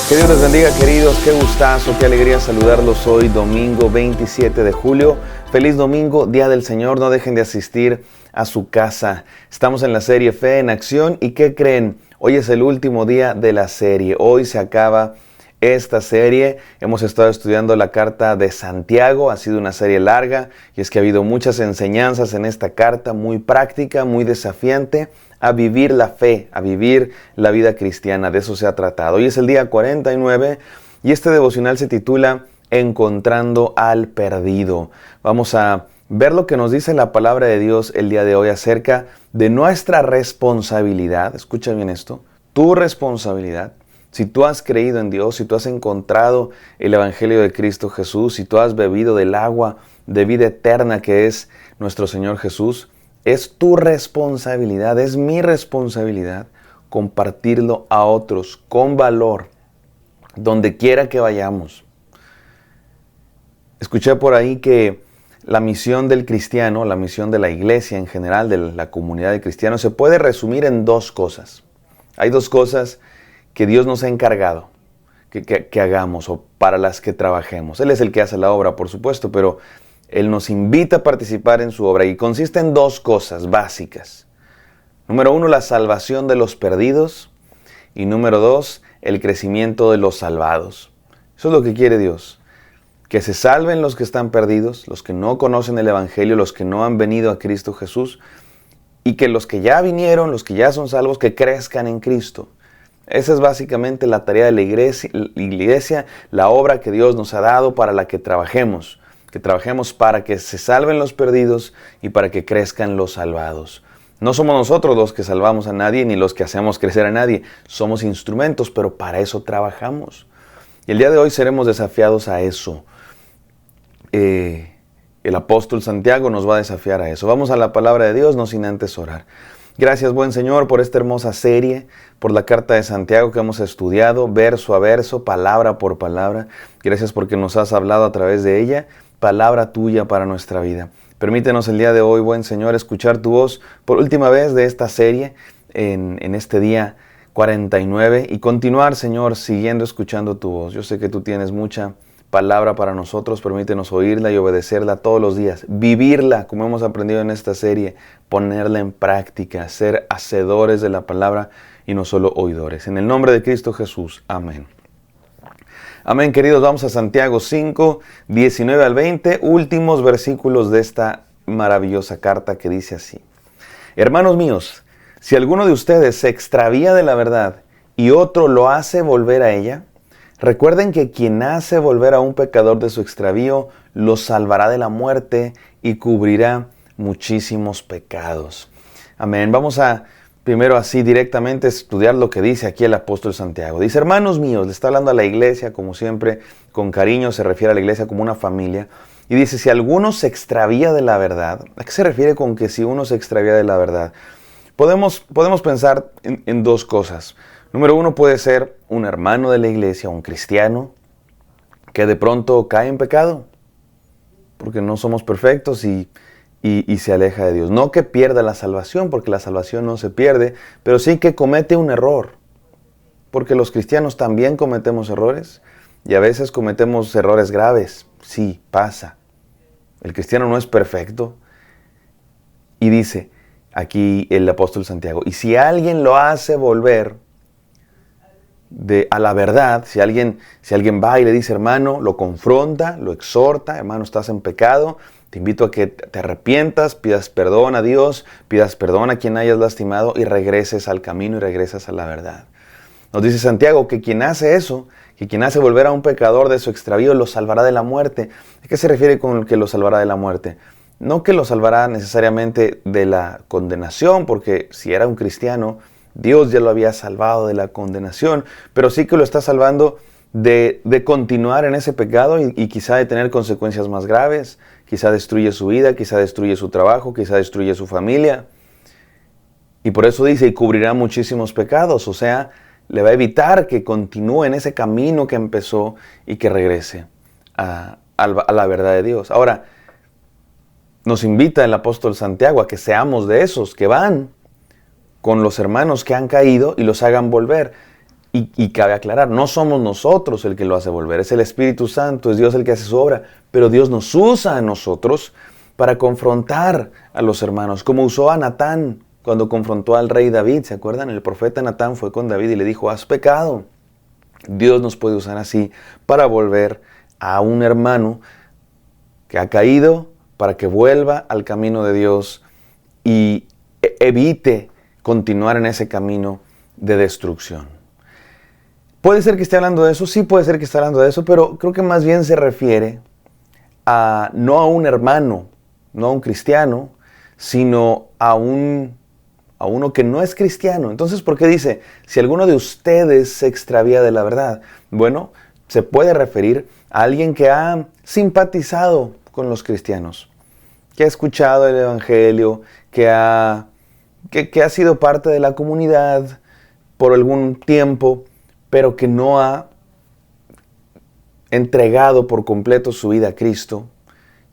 Que Dios les bendiga, queridos, qué gustazo, qué alegría saludarlos hoy, domingo 27 de julio. Feliz domingo, Día del Señor, no dejen de asistir a su casa. Estamos en la serie Fe en Acción y ¿qué creen? Hoy es el último día de la serie, hoy se acaba esta serie. Hemos estado estudiando la carta de Santiago, ha sido una serie larga y es que ha habido muchas enseñanzas en esta carta, muy práctica, muy desafiante, a vivir la fe, a vivir la vida cristiana, de eso se ha tratado. Hoy es el día 49 y este devocional se titula Encontrando al Perdido. Vamos a ver lo que nos dice la palabra de Dios el día de hoy acerca de nuestra responsabilidad. Escucha bien esto, tu responsabilidad. Si tú has creído en Dios, si tú has encontrado el Evangelio de Cristo Jesús, si tú has bebido del agua de vida eterna que es nuestro Señor Jesús, es tu responsabilidad, es mi responsabilidad compartirlo a otros con valor, donde quiera que vayamos. Escuché por ahí que la misión del cristiano, la misión de la iglesia en general, de la comunidad de cristianos, se puede resumir en dos cosas. Hay dos cosas que Dios nos ha encargado que hagamos o para las que trabajemos. Él es el que hace la obra, por supuesto, pero Él nos invita a participar en su obra y consiste en dos cosas básicas. Número uno, la salvación de los perdidos y número dos, el crecimiento de los salvados. Eso es lo que quiere Dios, que se salven los que están perdidos, los que no conocen el Evangelio, los que no han venido a Cristo Jesús y que los que ya vinieron, los que ya son salvos, que crezcan en Cristo. Esa es básicamente la tarea de la iglesia, la obra que Dios nos ha dado para la que trabajemos para que se salven los perdidos y para que crezcan los salvados. No somos nosotros los que salvamos a nadie ni los que hacemos crecer a nadie, somos instrumentos, pero para eso trabajamos. Y el día de hoy seremos desafiados a eso. El apóstol Santiago nos va a desafiar a eso. Vamos a la palabra de Dios, no sin antes orar. Gracias, buen Señor, por esta hermosa serie, por la carta de Santiago que hemos estudiado, verso a verso, palabra por palabra. Gracias porque nos has hablado a través de ella, palabra tuya para nuestra vida. Permítenos el día de hoy, buen Señor, escuchar tu voz por última vez de esta serie en este día 49 y continuar, Señor, siguiendo escuchando tu voz. Yo sé que tú tienes mucha palabra para nosotros, permítenos oírla y obedecerla todos los días, vivirla como hemos aprendido en esta serie, ponerla en práctica, ser hacedores de la palabra y no solo oidores. En el nombre de Cristo Jesús, amén. Amén, queridos, vamos a Santiago 5, 19 al 20, últimos versículos de esta maravillosa carta que dice así. Hermanos míos, si alguno de ustedes se extravía de la verdad y otro lo hace volver a ella, recuerden que quien hace volver a un pecador de su extravío, lo salvará de la muerte y cubrirá muchísimos pecados. Amén. Vamos a primero así directamente estudiar lo que dice aquí el apóstol Santiago. Dice, hermanos míos, le está hablando a la iglesia, como siempre, con cariño se refiere a la iglesia como una familia. Y dice, si alguno se extravía de la verdad, ¿a qué se refiere con que si uno se extravía de la verdad? Podemos pensar en dos cosas. Número uno, puede ser un hermano de la iglesia, un cristiano, que de pronto cae en pecado, porque no somos perfectos y se aleja de Dios. No que pierda la salvación, porque la salvación no se pierde, pero sí que comete un error, porque los cristianos también cometemos errores y a veces cometemos errores graves. Sí, pasa. El cristiano no es perfecto. Y dice aquí el apóstol Santiago, y si alguien lo hace volver a la verdad, si alguien va y le dice, hermano, lo confronta, lo exhorta, hermano, estás en pecado, te invito a que te arrepientas, pidas perdón a Dios, pidas perdón a quien hayas lastimado y regreses al camino y regresas a la verdad. Nos dice Santiago que quien hace eso, que quien hace volver a un pecador de su extravío, lo salvará de la muerte. ¿A qué se refiere con que lo salvará de la muerte? No que lo salvará necesariamente de la condenación, porque si era un cristiano, Dios ya lo había salvado de la condenación, pero sí que lo está salvando de continuar en ese pecado y quizá de tener consecuencias más graves. Quizá destruye su vida, quizá destruye su trabajo, quizá destruye su familia. Y por eso dice, y cubrirá muchísimos pecados, o sea, le va a evitar que continúe en ese camino que empezó y que regrese a la verdad de Dios. Ahora, nos invita el apóstol Santiago a que seamos de esos que van con los hermanos que han caído y los hagan volver. Y cabe aclarar, no somos nosotros el que lo hace volver, es el Espíritu Santo, es Dios el que hace su obra, pero Dios nos usa a nosotros para confrontar a los hermanos, como usó a Natán cuando confrontó al rey David. ¿Se acuerdan? El profeta Natán fue con David y le dijo, has pecado. Dios nos puede usar así para volver a un hermano que ha caído, para que vuelva al camino de Dios y evite continuar en ese camino de destrucción. ¿Puede ser que esté hablando de eso? Sí, puede ser que esté hablando de eso, pero creo que más bien se refiere no a un hermano, no a un cristiano, sino a uno que no es cristiano. Entonces, ¿por qué dice, si alguno de ustedes se extravía de la verdad? Bueno, se puede referir a alguien que ha simpatizado con los cristianos, que ha escuchado el Evangelio, que ha sido parte de la comunidad por algún tiempo, pero que no ha entregado por completo su vida a Cristo.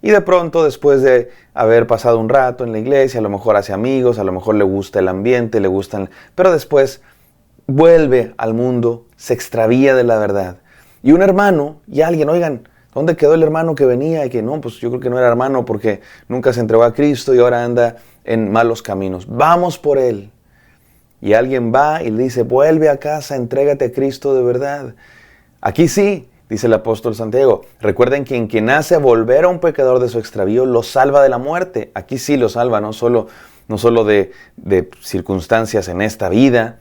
Y de pronto, después de haber pasado un rato en la iglesia, a lo mejor hace amigos, a lo mejor le gusta el ambiente, pero después vuelve al mundo, se extravía de la verdad. Y un hermano y alguien, oigan, ¿dónde quedó el hermano que venía? Y que no, pues yo creo que no era hermano porque nunca se entregó a Cristo y ahora anda en malos caminos. Vamos por él. Y alguien va y le dice, vuelve a casa, entrégate a Cristo de verdad. Aquí sí, dice el apóstol Santiago, recuerden que quien hace volver a un pecador de su extravío, lo salva de la muerte. Aquí sí lo salva, no solo de circunstancias en esta vida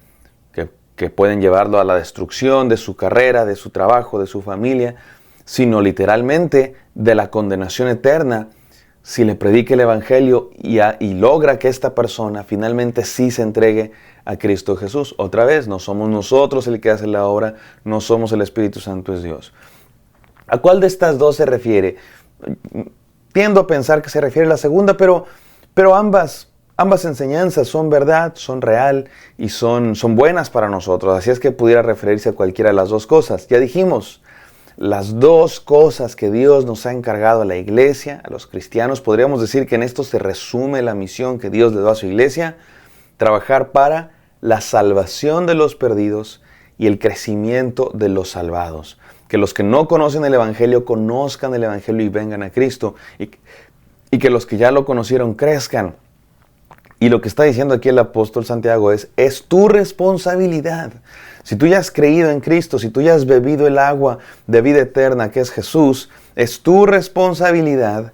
que pueden llevarlo a la destrucción de su carrera, de su trabajo, de su familia, sino literalmente de la condenación eterna si le predica el Evangelio y logra que esta persona finalmente sí se entregue a Cristo Jesús. Otra vez, no somos nosotros el que hace la obra, no somos el Espíritu Santo, es Dios. ¿A cuál de estas dos se refiere? Tiendo a pensar que se refiere a la segunda, pero ambas enseñanzas son verdad, son real y son buenas para nosotros. Así es que pudiera referirse a cualquiera de las dos cosas. Ya dijimos, las dos cosas que Dios nos ha encargado a la iglesia, a los cristianos, podríamos decir que en esto se resume la misión que Dios le da a su iglesia: trabajar para la salvación de los perdidos y el crecimiento de los salvados. Que los que no conocen el Evangelio conozcan el Evangelio y vengan a Cristo. Y que los que ya lo conocieron crezcan. Y lo que está diciendo aquí el apóstol Santiago es tu responsabilidad. Si tú ya has creído en Cristo, si tú ya has bebido el agua de vida eterna que es Jesús, es tu responsabilidad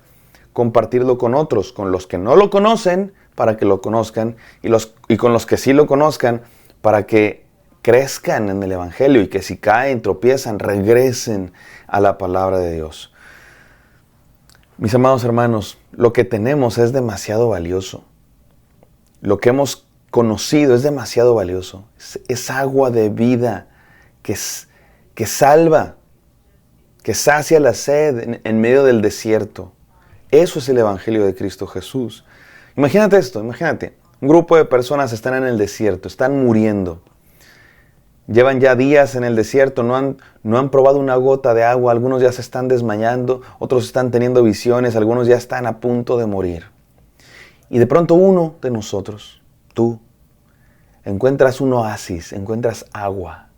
compartirlo con otros, con los que no lo conocen, para que lo conozcan, y con los que sí lo conozcan, para que crezcan en el Evangelio y que si caen, tropiezan, regresen a la palabra de Dios. Mis amados hermanos, lo que tenemos es demasiado valioso. Lo que hemos conocido es demasiado valioso. Es agua de vida que salva, que sacia la sed en medio del desierto. Eso es el Evangelio de Cristo Jesús. Imagínate esto, imagínate. Un grupo de personas están en el desierto, están muriendo. Llevan ya días en el desierto, no han probado una gota de agua, algunos ya se están desmayando, otros están teniendo visiones, algunos ya están a punto de morir. Y de pronto uno de nosotros, tú, encuentras un oasis, encuentras agua,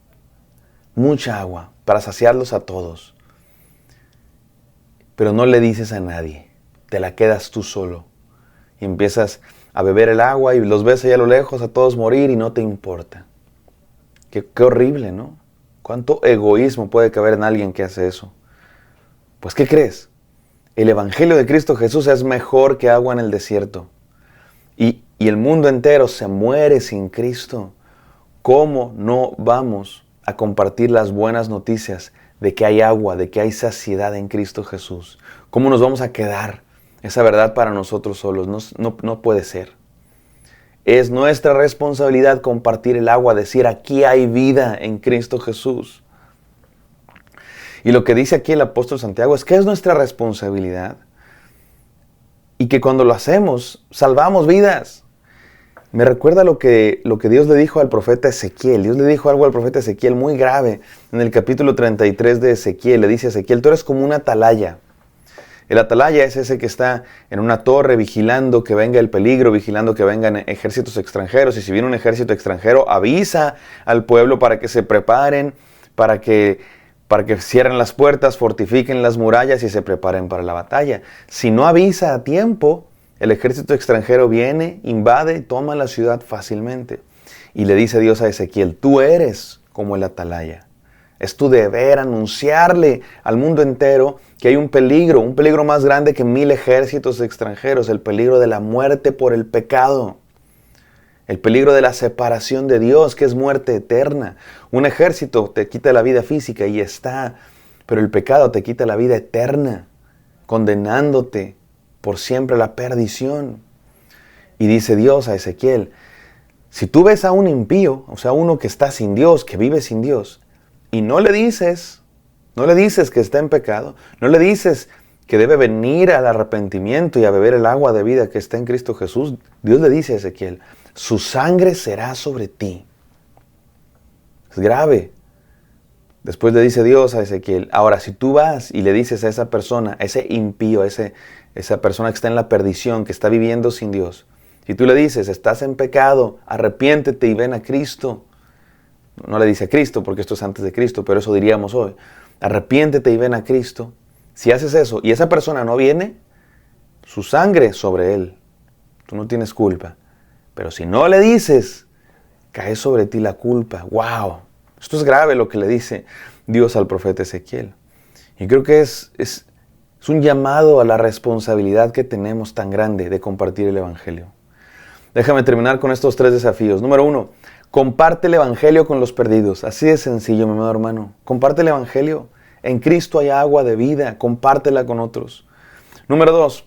mucha agua, para saciarlos a todos. Pero no le dices a nadie, te la quedas tú solo. Y empiezas a beber el agua y los ves allá a lo lejos a todos morir y no te importa. Qué horrible, ¿no? ¿Cuánto egoísmo puede caber en alguien que hace eso? Pues, ¿qué crees? El Evangelio de Cristo Jesús es mejor que agua en el desierto. Y el mundo entero se muere sin Cristo. ¿Cómo no vamos a compartir las buenas noticias de que hay agua, de que hay saciedad en Cristo Jesús? ¿Cómo nos vamos a quedar esa verdad para nosotros solos? No puede ser. Es nuestra responsabilidad compartir el agua, decir aquí hay vida en Cristo Jesús. Y lo que dice aquí el apóstol Santiago es que es nuestra responsabilidad y que cuando lo hacemos, salvamos vidas. Me recuerda lo que Dios le dijo al profeta Ezequiel. Dios le dijo algo al profeta Ezequiel muy grave. En el capítulo 33 de Ezequiel, le dice a Ezequiel, tú eres como una atalaya. El atalaya es ese que está en una torre vigilando que venga el peligro, vigilando que vengan ejércitos extranjeros. Y si viene un ejército extranjero, avisa al pueblo para que se preparen, para que cierren las puertas, fortifiquen las murallas y se preparen para la batalla. Si no avisa a tiempo, el ejército extranjero viene, invade y toma la ciudad fácilmente. Y le dice Dios a Ezequiel, tú eres como el atalaya. Es tu deber anunciarle al mundo entero que hay un peligro más grande que 1000 ejércitos extranjeros, el peligro de la muerte por el pecado, el peligro de la separación de Dios, que es muerte eterna. Un ejército te quita la vida física y está, pero el pecado te quita la vida eterna, condenándote por siempre a la perdición. Y dice Dios a Ezequiel, si tú ves a un impío, o sea, uno que está sin Dios, que vive sin Dios, y no le dices que está en pecado, no le dices que debe venir al arrepentimiento y a beber el agua de vida que está en Cristo Jesús, Dios le dice a Ezequiel, su sangre será sobre ti. Es grave. Después le dice Dios a Ezequiel, ahora si tú vas y le dices a esa persona, a ese impío, esa persona que está en la perdición, que está viviendo sin Dios, si tú le dices, estás en pecado, arrepiéntete y ven a Cristo. No le dice a Cristo, porque esto es antes de Cristo, pero eso diríamos hoy. Arrepiéntete y ven a Cristo. Si haces eso y esa persona no viene, su sangre sobre él. Tú no tienes culpa. Pero si no le dices, cae sobre ti la culpa. ¡Wow! Esto es grave lo que le dice Dios al profeta Ezequiel. Y creo que es un llamado a la responsabilidad que tenemos tan grande de compartir el Evangelio. Déjame terminar con estos 3 desafíos. Número 1, comparte el Evangelio con los perdidos. Así de sencillo, mi amado hermano. Comparte el Evangelio. En Cristo hay agua de vida. Compártela con otros. Número 2,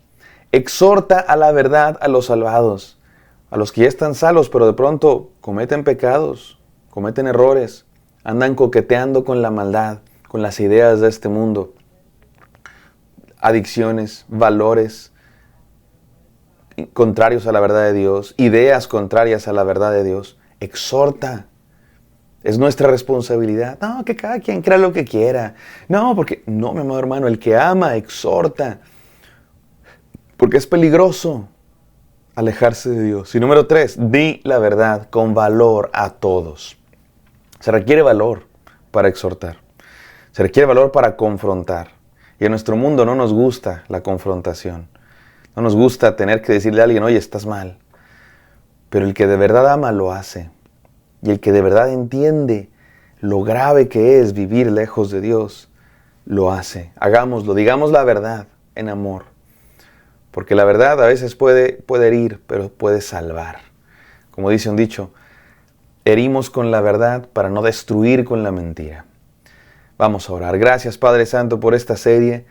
exhorta a la verdad a los salvados. A los que ya están salvos, pero de pronto cometen pecados, cometen errores, andan coqueteando con la maldad, con las ideas de este mundo. Adicciones, valores contrarios a la verdad de Dios, ideas contrarias a la verdad de Dios. Exhorta. Es nuestra responsabilidad. No, que cada quien crea lo que quiera. No, mi amado hermano, el que ama, exhorta. Porque es peligroso alejarse de Dios. Y número 3, di la verdad con valor a todos. Se requiere valor para exhortar. Se requiere valor para confrontar. Y en nuestro mundo no nos gusta la confrontación. No nos gusta tener que decirle a alguien, oye, estás mal. Pero el que de verdad ama lo hace. Y el que de verdad entiende lo grave que es vivir lejos de Dios, lo hace. Hagámoslo, digamos la verdad en amor. Porque la verdad a veces puede herir, pero puede salvar. Como dice un dicho, herimos con la verdad para no destruir con la mentira. Vamos a orar. Gracias, Padre Santo, por esta serie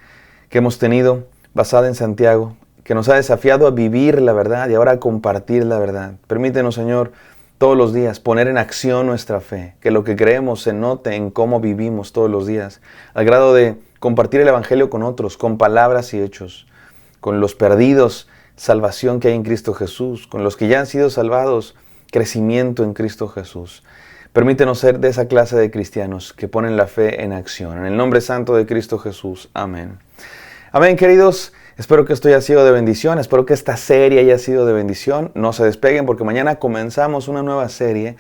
que hemos tenido basada en Santiago, que nos ha desafiado a vivir la verdad y ahora a compartir la verdad. Permítenos, Señor, todos los días poner en acción nuestra fe, que lo que creemos se note en cómo vivimos todos los días, al grado de compartir el Evangelio con otros, con palabras y hechos, con los perdidos, salvación que hay en Cristo Jesús, con los que ya han sido salvados, crecimiento en Cristo Jesús. Permítenos ser de esa clase de cristianos que ponen la fe en acción. En el nombre santo de Cristo Jesús. Amén. Amén, queridos. Espero que esto haya sido de bendición. Espero que esta serie haya sido de bendición. No se despeguen porque mañana comenzamos una nueva serie.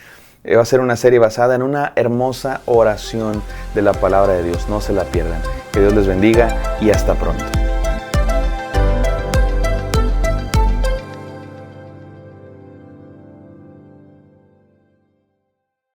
Va a ser una serie basada en una hermosa oración de la palabra de Dios. No se la pierdan. Que Dios les bendiga y hasta pronto.